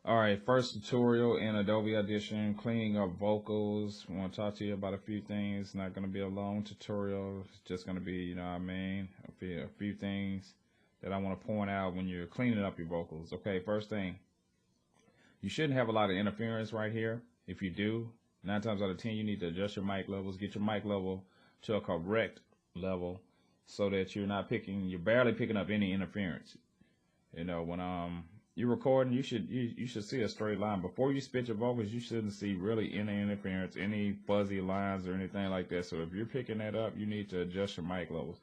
All right, first tutorial in Adobe Audition, cleaning up vocals. I want to talk to you about a few things. It's not going to be a long tutorial. It's just going to be, you know what I mean, a few things that I want to point out when you're cleaning up your vocals. Okay, first thing, you shouldn't have a lot of interference right here. If you do, 9 times out of 10, you need to adjust your mic levels, get your mic level to a correct level so that you're barely picking up any interference. You know, when you're recording, you should see a straight line. Before you spit your vocals, you shouldn't see really any interference, any fuzzy lines or anything like that. So if you're picking that up, you need to adjust your mic levels.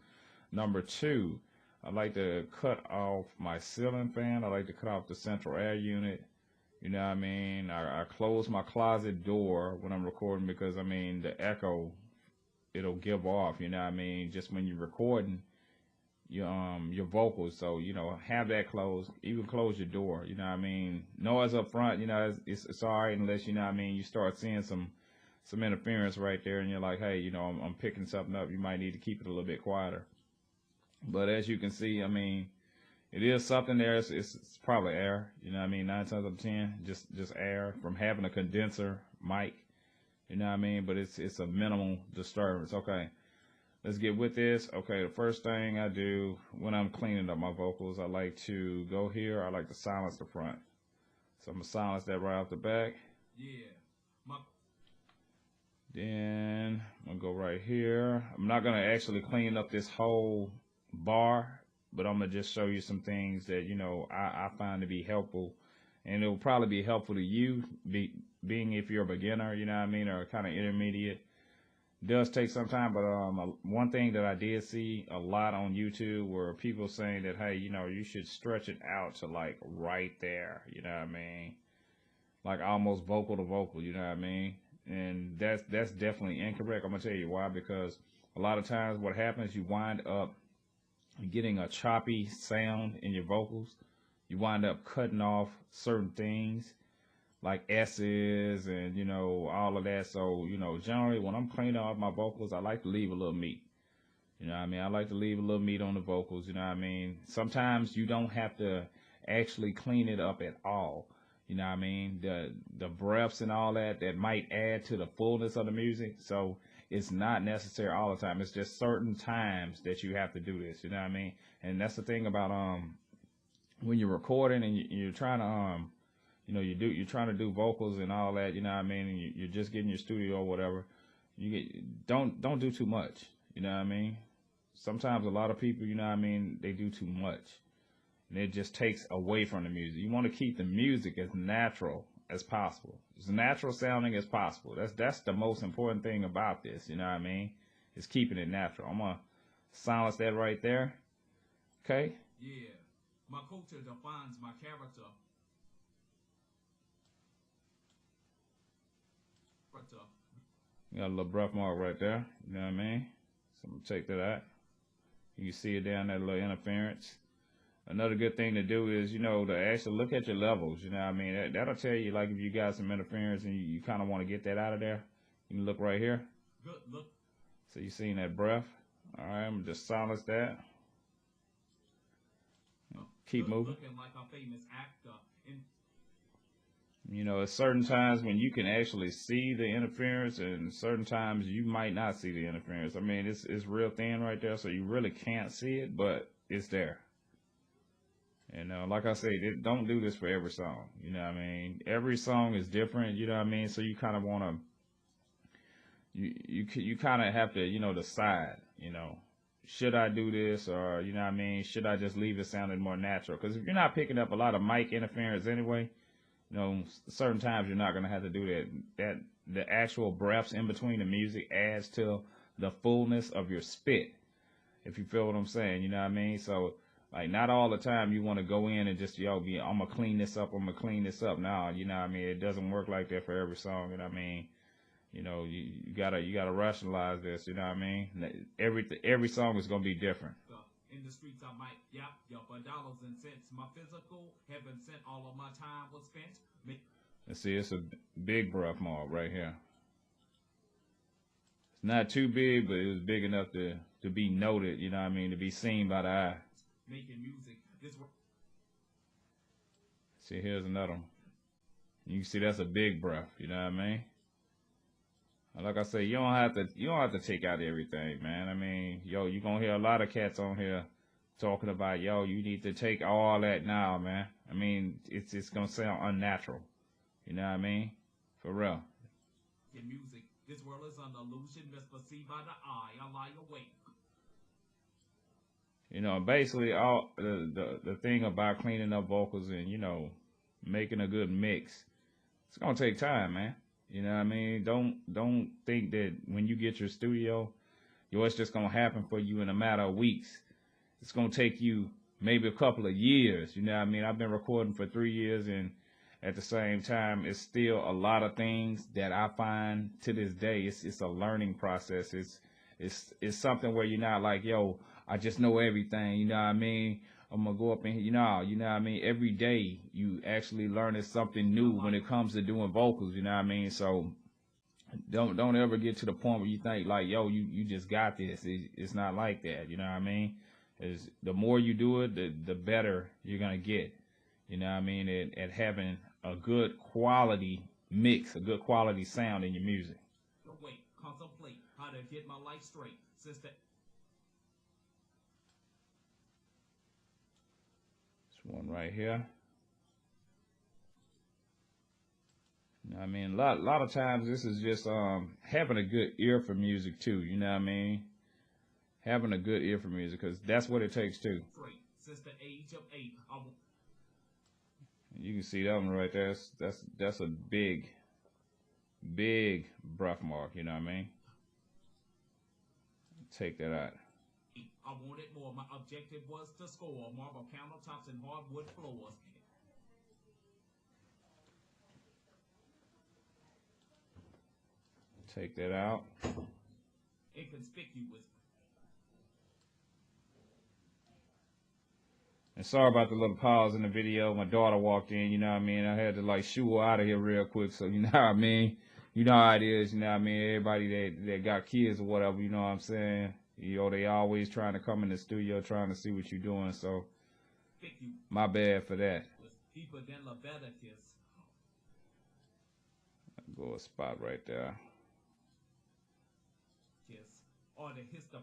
Number 2, I like to cut off my ceiling fan. I like to cut off the central air unit. You know what I mean? I close my closet door when I'm recording because, I mean, the echo, it'll give off, you know what I mean, just when you're recording your vocals. So, you know, have that closed. Even close your door, you know what I mean. Noise up front, you know, it's all right unless, you know what I mean, you start seeing some interference right there and you're like, hey, you know, I'm picking something up. You might need to keep it a little bit quieter. But as you can see, I mean, it is something there. It's probably air, you know what I mean, 9 times out of 10, just air from having a condenser mic, you know what I mean, but it's a minimal disturbance. Okay, let's get with this. Okay, the first thing I do when I'm cleaning up my vocals, I like to go here. I like to silence the front. So I'm going to silence that right off the back. Yeah. Then I'm going to go right here. I'm not going to actually clean up this whole bar, but I'm going to just show you some things that, you know, I find to be helpful. And it will probably be helpful to you, being if you're a beginner, you know what I mean, or kind of intermediate. It does take some time, but one thing that I did see a lot on YouTube were people saying that, hey, you know, you should stretch it out to like right there, you know what I mean, like almost vocal to vocal, you know what I mean. And that's definitely incorrect. I'm gonna tell you why. Because a lot of times what happens, you wind up getting a choppy sound in your vocals. You wind up cutting off certain things like S's and, you know, all of that. So, you know, generally when I'm cleaning off my vocals, I like to leave a little meat. You know what I mean? I like to leave a little meat on the vocals, you know what I mean? Sometimes you don't have to actually clean it up at all. You know what I mean? The breaths and all that might add to the fullness of the music. So it's not necessary all the time. It's just certain times that you have to do this, you know what I mean? And that's the thing about when you're recording and you're trying to you know, you're trying to do vocals and all that, you know what I mean, and you're just getting your studio or whatever. Don't do too much, you know what I mean? Sometimes a lot of people, you know what I mean, they do too much. And it just takes away from the music. You want to keep the music as natural as possible, as natural sounding as possible. That's the most important thing about this, you know what I mean, is keeping it natural. I'm gonna silence that right there. Okay. Yeah, my culture defines my character. Got a little breath mark right there, you know what I mean? So I'm gonna take that out. You can see it down there, a little interference. Another good thing to do is, you know, to actually look at your levels, you know what I mean? That'll tell you, like, if you got some interference and you kind of want to get that out of there, you can look right here. Good, look. So you seeing that breath? All right, I'm gonna just silence that. Keep moving. Looking like a famous actor. You know, at certain times when you can actually see the interference, and certain times you might not see the interference. I mean, it's real thin right there, so you really can't see it, but it's there. And like I say, don't do this for every song. You know what I mean? Every song is different, you know what I mean? So you kind of want to, you kind of have to, you know, decide, you know, should I do this, or, you know what I mean, should I just leave it sounding more natural? Because if you're not picking up a lot of mic interference anyway, you know, certain times you're not going to have to do that. The actual breaths in between the music adds to the fullness of your spit, if you feel what I'm saying, you know what I mean? So, like, not all the time you want to go in and just, yo, I'm going to clean this up, I'm going to clean this up. No, you know what I mean? It doesn't work like that for every song, you know what I mean? You know, you gotta rationalize this, you know what I mean? Every song is going to be different. In the streets I might yap for dollars and cents. My physical, heaven sent, all of my time was spent. Let's see, it's a big breath mark right here. It's not too big, but it was big enough to be noted, you know what I mean, to be seen by the eye. Making music. See, here's another one. You can see that's a big breath, you know what I mean? Like I say, you don't have to take out everything, man. I mean, yo, you're gonna hear a lot of cats on here talking about, yo, you need to take all that now, man. I mean, it's gonna sound unnatural. You know what I mean? For real. In music, this world is an illusion misperceived by the eye. I lie awake. You know, basically all the thing about cleaning up vocals and, you know, making a good mix, it's gonna take time, man. You know what I mean? Don't think that when you get your studio, it's just gonna happen for you in a matter of weeks. It's gonna take you maybe a couple of years. You know what I mean? I've been recording for 3 years, and at the same time, it's still a lot of things that I find to this day. It's a learning process. It's something where you're not like, yo, I just know everything. You know what I mean? I'm gonna go up and you know what I mean? Every day you actually learning something new when it comes to doing vocals, you know what I mean? So don't ever get to the point where you think like, yo, you just got this. It's not like that, you know what I mean? The more you do it, the better you're gonna get, you know what I mean, at having a good quality mix, a good quality sound in your music. Wait, contemplate how to get my life straight. Sister. One right here. You know what I mean? A lot of times this is just having a good ear for music too, you know what I mean? Having a good ear for music, because that's what it takes too. Since the age of 8, you can see that one right there. That's a big breath mark, you know what I mean? Take that out. I wanted more. My objective was to score marble countertops and hardwood floors. Take that out. Inconspicuous. And sorry about the little pause in the video. My daughter walked in, you know what I mean? I had to like shoo her out of here real quick, so you know what I mean? You know how it is, you know what I mean? Everybody that got kids or whatever, you know what I'm saying? You know, they always trying to come in the studio trying to see what you're doing, so my bad for that. Deeper than Leviticus. Go a spot right there. Yes. Or the history.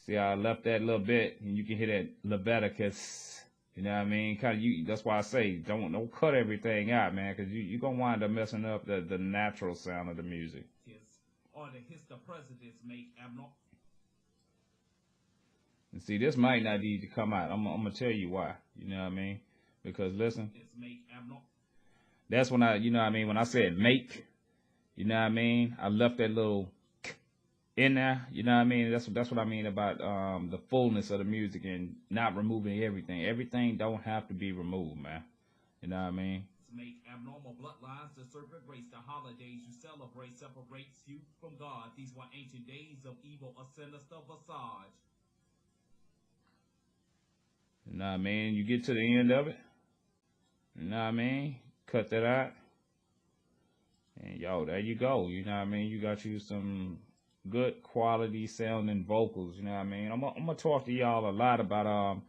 See how I left that little bit, and you can hear that Leviticus. You know what I mean? That's why I say don't cut everything out, man, because you're gonna wind up messing up the natural sound of the music. Yes. Or the history presidents make abnormal. And see, this might not need to come out. I'm gonna tell you why. You know what I mean? Because listen, that's when you know what I mean, when I said make, you know what I mean, I left that little in there, you know what I mean? That's what I mean about the fullness of the music and not removing everything. Everything don't have to be removed, man. You know what I mean? Make abnormal bloodlines to serve a grace. The holidays you celebrate separates you from God. These were ancient days of evil, a sinister visage. You know what I mean? You get to the end of it. You know what I mean? Cut that out. And yo, there you go. You know what I mean? You got you some good quality sounding vocals. You know what I mean? I'm gonna talk to y'all a lot about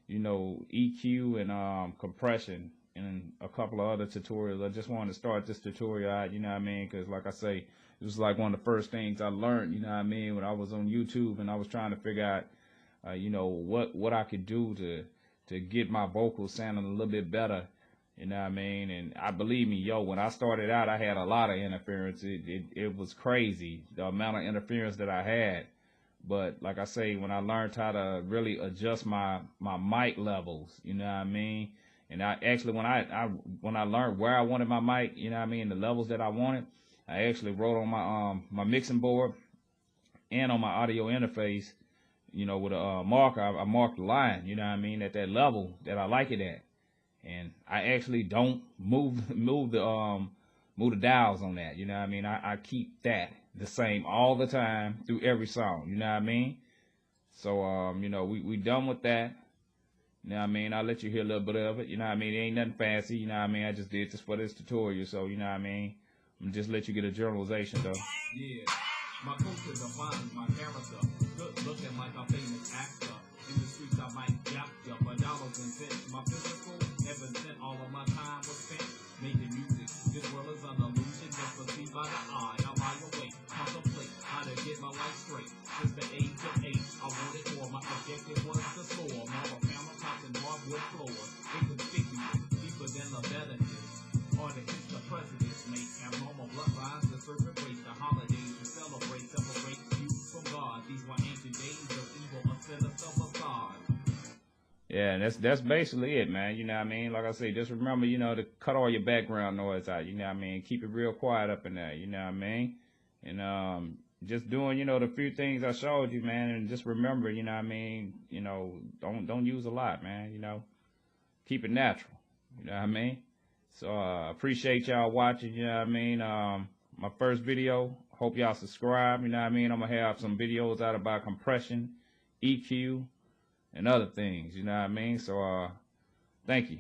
you know, EQ and compression and a couple of other tutorials. I just wanted to start this tutorial out, you know what I mean? Because like I say, it was like one of the first things I learned, you know what I mean, when I was on YouTube and I was trying to figure out you know, what I could do to get my vocals sounding a little bit better, you know what I mean? And I believe me, yo, when I started out, I had a lot of interference. It was crazy, the amount of interference that I had. But like I say, when I learned how to really adjust my mic levels, you know what I mean? And I actually, when I learned where I wanted my mic, you know what I mean, the levels that I wanted, I actually wrote on my mixing board and on my audio interface, you know, with a marker, I marked the line, you know what I mean, at that level that I like it at. And I actually don't move the dials on that, you know what I mean. I keep that the same all the time through every song, you know what I mean. So you know, we done with that. You know what I mean? I'll let you hear a little bit of it, you know what I mean. It ain't nothing fancy, you know what I mean. I just did this for this tutorial, so you know what I mean. I'm gonna just let you get a generalization though. Yeah. My culture defines my character. Good looking like a famous actor. In the streets I might yap for dollars and cents. My physical, heaven sent, all of my time was spent making music. This Yeah, and that's basically it, man. You know what I mean? Like I say, just remember, you know, to cut all your background noise out. You know what I mean? Keep it real quiet up in there. You know what I mean? And just doing, you know, the few things I showed you, man, and just remember, you know what I mean? You know, don't use a lot, man. You know, keep it natural. You know what I mean? So appreciate y'all watching. You know what I mean? My first video. Hope y'all subscribe. You know what I mean? I'm gonna have some videos out about compression, EQ, and other things. You know what I mean? So thank you.